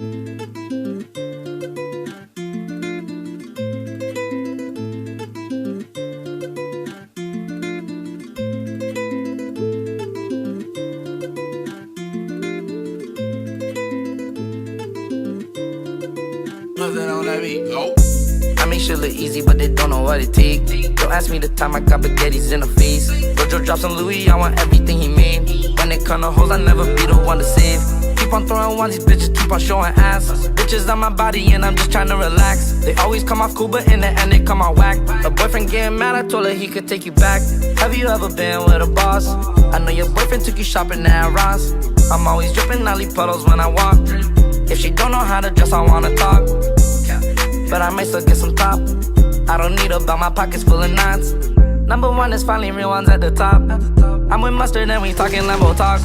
Nothing on that beat. Oh. I make shit look easy, but they don't know what it take. Don't ask me the time I got spaghettis in the face. Jojo drops on Louis, I want everything he made. When it come to hoes, I never be the one to save. Keep on throwing ones, these bitches keep on showing ass. Bitches on my body and I'm just trying to relax. They always come off cool, but in the end they come out whack. A boyfriend getting mad, I told her he could take you back. Have you ever been with a boss? I know your boyfriend took you shopping at Ross. I'm always dripping, I leave puddles when I walk. If she don't know how to dress, I wanna talk. But I might still get some top. I don't need a belt, my pockets full of knots. Number one is finally real ones at the top. I'm with mustard and we talking Lambo talk.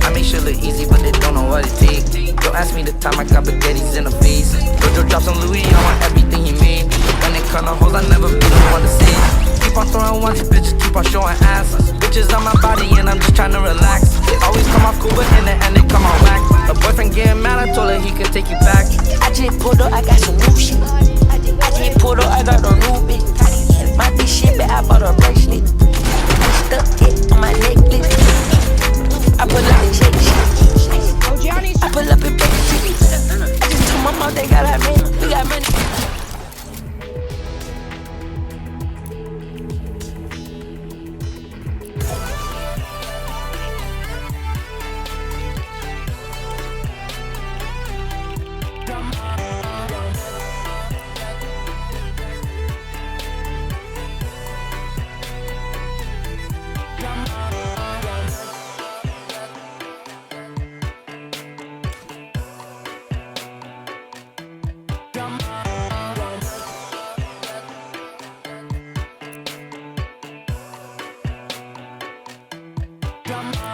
I make shit look easy, but they don't know what it takes. Don't ask me the time I got spaghettis in the face. Jojo drops on Louis, I want everything he made. When it come to hoes, I never be the one to save. Keep on throwing ones, these bitches keep on showing ass. Bitches on my body and I'm just trying to relax. They always come off cool, but in the end they come out whack. A boyfriend getting mad, I told her he could take you back. I just pulled up, I got some new shit. I just pulled up, I got a new bitch. My bitch shit, but I bought a bracelet. I stuck it on my necklace. I pull up and shake shit. I pull up and break shit. I just told my mom they got our man. We got money. Come on.